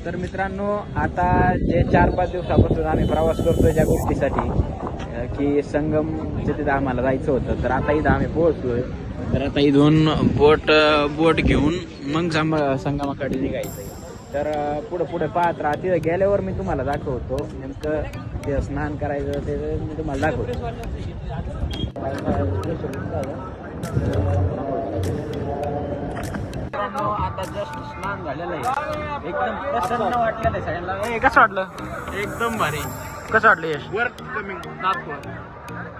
तर मित्रांनो, आता जे 4-5 दिवसापासून आम्ही प्रवास करतोय ज्या गोष्टीसाठी की संगमच्या तिथं आम्हाला जायचं होतं, तर आता इथं आम्ही पोहोचलोय. तर आता इथून बोट घेऊन मग संगमाकडे निघायचं आहे. तर पुढे पाहत राहा. तिथं गेल्यावर मी तुम्हाला दाखवतो नेमकं ते स्नान करायचं ते मी तुम्हाला दाखवतो. आता जस्ट स्नान झालेलं आहे, एकदम प्रसन्न वाटलेलं आहे सगळ्यांना. कसं वाटलं? एकदम भारी. कसं वाटलं यश? वर कमी नागपूर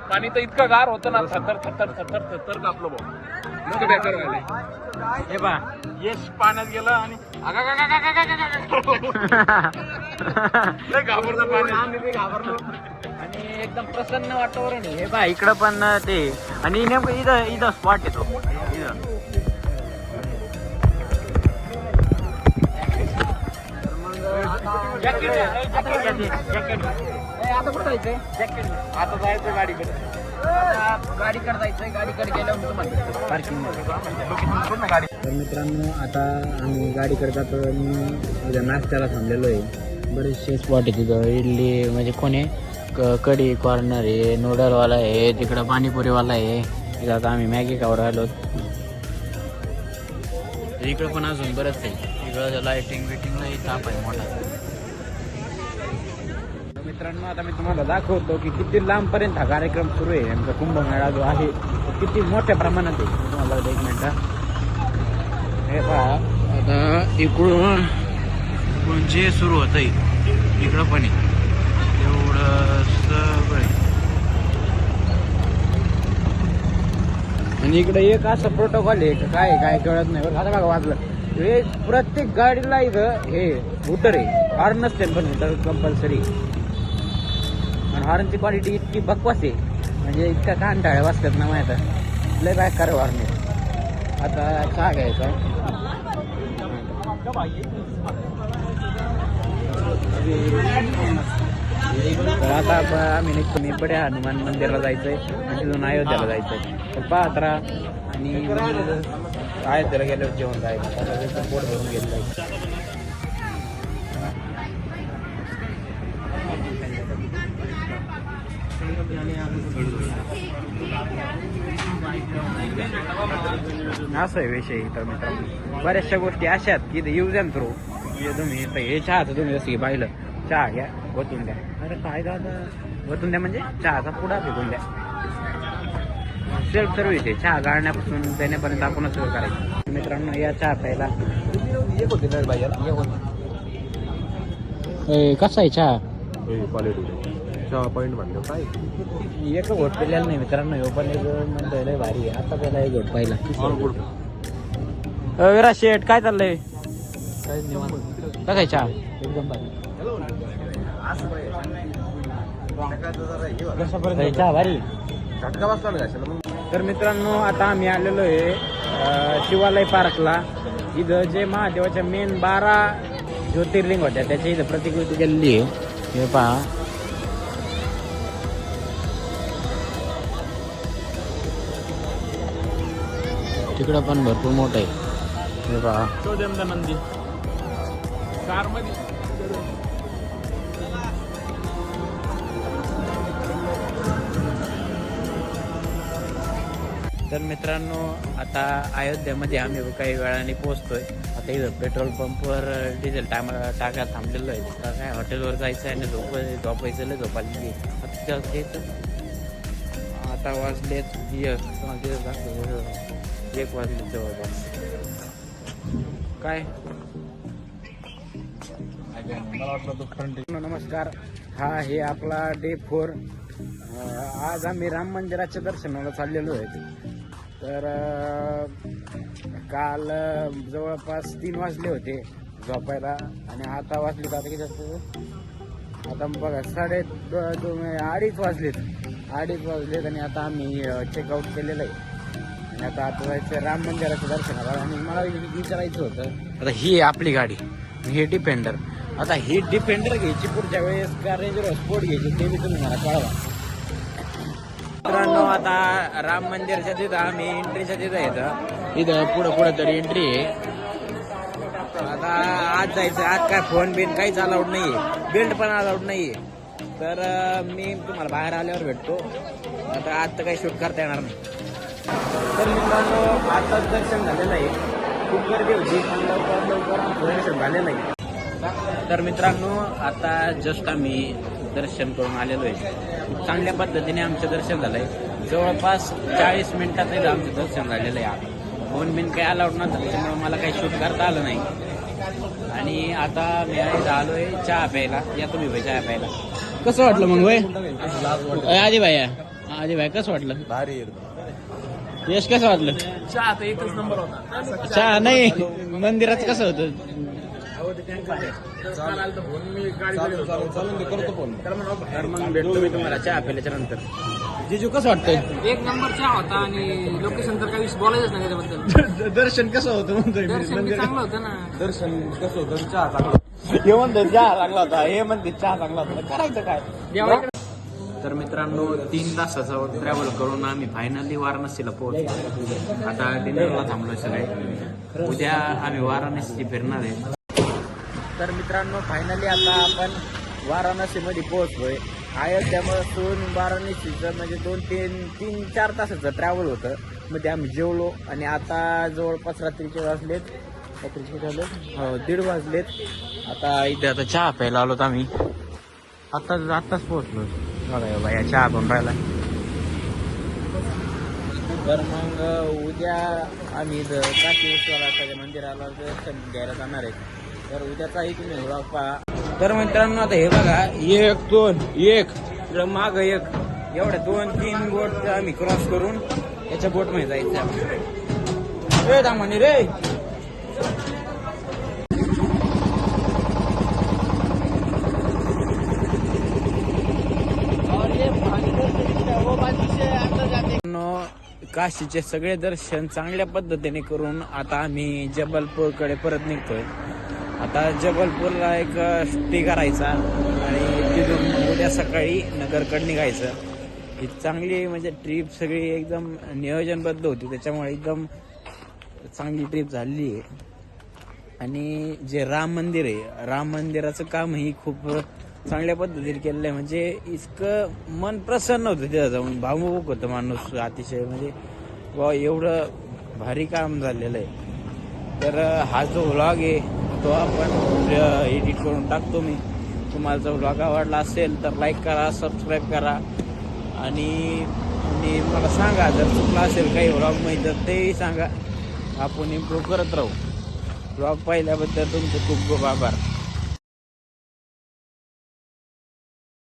पाणी तर इतकं गार होतं ना, थर थर कापलं भाऊ. इतकं बेकार व्हायलंय. हे पहा, यश पाण्यात गेलं आणि लय घाबरलं पाणी. आम्ही बी घाबरलो आणि एकदम प्रसन्न वातावरण आहे. हे पहा इकडं पण ते, आणि नेमकं इथं स्पॉट येतो इथं. आता कुठं जायचंय? आता जायचं गाडीकडे. गाडीकडे जायचंय. गाडीकडे गेल्यावर तुम्हाला पार्किंग गाडी. तर मित्रांनो, आता आम्ही गाडीकडे जातो आणि उद्या नाश्त्याला थांबलेलो आहे. बरेचसे स्पॉट आहे तिथं. इडली म्हणजे कोण आहे, कढी कॉर्नर आहे, नूडलवाला आहे, तिकडं पाणीपुरीवाला आहे. तिथं आता आम्ही मॅगी खाऊ राहिलो. इकडं पण अजून बरंच आहे. इकडं लाईटिंग बिटिंगला ताप आहे मोठा. मित्रांनो, आता मी तुम्हाला दाखवतो की किती लांबपर्यंत हा कार्यक्रम सुरू आहे. आमचा कुंभमेळा जो आहे किती मोठ्या प्रमाणात आहे. तुम्हाला 1 मिनिट. हे पहा, आता इकडून जे सुरू होतं इकडं पण आहे एवढं सगळं. आणि इकडे एक असं प्रोटोकॉल आहे काय कळत नाही बरं. आता बघा वाजलं, हे प्रत्येक गाडीला इथं हे हूटर आहे. हॉर्न नसते पण हूटर कंपल्सरी. आणि हॉर्नची क्वालिटी इतकी बकवास आहे, म्हणजे इतका कानटाळ्या वाजतात ना माहिती. लय बॅक कर हॉर्न. आता चहा घ्यायचा. तर आता आम्ही निघतो. मी बडे हनुमान मंदिरला जायचंय आणि तिथून अयोध्याला जायचंय. तर पाहत राहा. आणि अयोध्येला गेल्यावर जेवण जायचं. आता पोट भरून गेलं जायचं. असं आहे विषय. तर मित्रांनो, बऱ्याचशा गोष्टी अशा आहेत की यूज अँड थ्रो. तुम्ही हे चहाचं तुम्ही जसं की पाहिलं, चहा घ्या, वतून द्या. अरे काय दादा, वतून द्या म्हणजे चहाचा पुडा फेकून द्या. सेल्फ सर्व्हिस आहे. चहा गाळण्यापासून देण्यापर्यंत आपणच सगळं करायचं. मित्रांनो, या चहा प्यायला एक होते तर भाई कसा आहे चहा? क्वालिटी चहा पॉईंट म्हणलं काय एक घोट पेलेला नाही मित्रांनो. हे पण एक म्हणतोय लय भारी आहे. आता त्याला एक घोट पाहिला. विराज शेठ, काय चाललंय? कसा आहे चहा? एकदम भारी. चहा भारी. झटका बसला ना कशाला मग. तर मित्रांनो, आता आम्ही आलेलो आहे शिवालय पार्कला. इथं जे महादेवाच्या मेन 12 ज्योतिर्लिंग होत्या त्याच्या इथं प्रतिकृती केलेली आहे. हे पहा, तिकडं पण भरपूर मोठं आहे. हे पहा, शोधेंद्र नंदी कार मध्ये. तर मित्रांनो, आता अयोध्यामध्ये आम्ही काही वेळाने पोहोचतोय. आता इथं पेट्रोल पंपवर डिझेल टाका थांबलेलो आहे. आता काय हॉटेलवर जायचं आहे आणि झोपायचं लय झोपायला. आता वाजलेत 1 वाजले जवळपास. काय मला वाटलं तो फ्रंट. नमस्कार. हा हे आपला डे 4. आज आम्ही राम मंदिराच्या दर्शनाला चाललेलो आहे. तर काल जवळपास 3 वाजले होते झोपायला आणि आता वाजलेत. आता किती वाजता? आता बघा 2:30 वाजलेत आणि आता आम्ही चेकआउट केलेलं आहे. आणि आता जायचं राम मंदिराच्या दर्शनाला. आणि मला विचारायचं होतं, आता ही आपली गाडी, ही डिफेंडर. आता ही डिफेंडर घ्यायची पुढच्या वेळेस का रेंज रॉवर स्पोर्ट घ्यायची ते बी तुम्ही मला कळवा. मित्रांनो, आता राम मंदिरच्या तिथं आम्ही एंट्रीच्या तिथं येतं. इथं पुढं तरी एंट्री आहे. आता आज जायचं. आज काय फोन बिन काहीच अलाउड नाहीये, बेल्ट पण अलाउड नाहीये. तर मी तुम्हाला बाहेर आल्यावर भेटतो. आता आज तर काही शूट करता येणार नाही. तर मित्रांनो आताच दर्शन झालेलं आहे. खूप गर्दी होती पण लवकर आमचं दर्शन झालेलं आहे. तर मित्रांनो आता जस्ट आम्ही दर्शन करून आलेलो आहे. खूप चांगल्या पद्धतीने आमचं दर्शन झालंय. जवळपास 40 मिनिटात आमचं दर्शन झालेलं आहे. फोन बिन काही अलाउड नव्हतं त्याच्यामुळे मला काही शूट करता आलं नाही. आणि आता मी आलोय चहा प्यायला. या तुम्ही भाई चहा प्यायला. कसं वाटलं मग वय आधी भाई कसं वाटलं? भारी यश कसं वाटलं? चहा तर एकच नंबर होता. चहा नाही मंदिराचं कसं होतं? चालून करतो फोन. तर मग भेटतो मी तुम्हाला चहा प्यायल्याच्या नंतर. जिजू कसं वाटतंय? एक नंबर चहा होता आणि लोकेशन तर काही बोलायचंच नाही त्याच्याबद्दल. दर्शन कसं होतं म्हणतोय दर्शन बी चांगलं होतं ना. दर्शन कसं होतं चहा चांगला. हे म्हणतो चहा चांगला होता, हे म्हणते चहा चांगला होता. करायचं काय? देवाकडे तर मित्रांनो 3 तासाचा ट्रॅव्हल करून आम्ही फायनली वाराणसीला पोहोचलो. आता डिनरला थांबलो सगळे. उद्या आम्ही वाराणसी फिरणार आहे. तर मित्रांनो फायनली आता आपण वाराणसीमध्ये पोहोचलोय. अयोध्यापासून वाराणसीचं म्हणजे 2-3-4 तासाचं ट्रॅव्हल होतं. मग ते आम्ही जेवलो आणि आता जवळपास रात्रीचे वाजलेत 1:30 वाजलेत. आता इथे आता चहा प्यायला आलोत आम्ही. आत्ताच पोहोचलो. बघा बाया चहा पण राहिला. तर मग उद्या आम्ही काशी विश्वनाथाच्या मंदिराला दर्शन घ्यायला जाणार आहे. तर उद्याचाही तुम्ही व्लॉग पहा. तर मित्रांनो आता हे बघा 1 2 1 माग 1 एवढ्या 2-3 बोट आम्ही क्रॉस करून याच्या बोट मध्ये जायचं. रे दामानी रे. काशीचे सगळे दर्शन चांगल्या पद्धतीने करून आता आम्ही जबलपूरकडे परत निघतोय. आता जबलपूरला एक स्टे करायचा आणि तिथून उद्या सकाळी नगरकडे निघायचं. ही चांगली म्हणजे ट्रिप सगळी एकदम नियोजनबद्ध होती त्याच्यामुळे एकदम चांगली ट्रिप झालेली आहे. आणि जे राम मंदिर आहे राम मंदिराचं कामही खूप चांगल्या पद्धतीने केलेलं आहे. म्हणजे इतकं मन प्रसन्न होतं तिथं जाऊन. भावुक होतं माणूस अतिशय. म्हणजे वा एवढं भारी काम झालेलं आहे. तर हा जो व्लॉग आहे तो आपण एडिट करून टाकतो मी. तुम्हाला जर व्लॉग आवडला असेल तर लाईक करा, सबस्क्राईब करा आणि मला सांगा जर चुकला असेल काही व्लॉगमध्ये तर तेही सांगा. आपण इम्प्रूव्ह करत राहू. व्लॉग पाहिल्याबद्दल तुमचे खूप खूप आभार.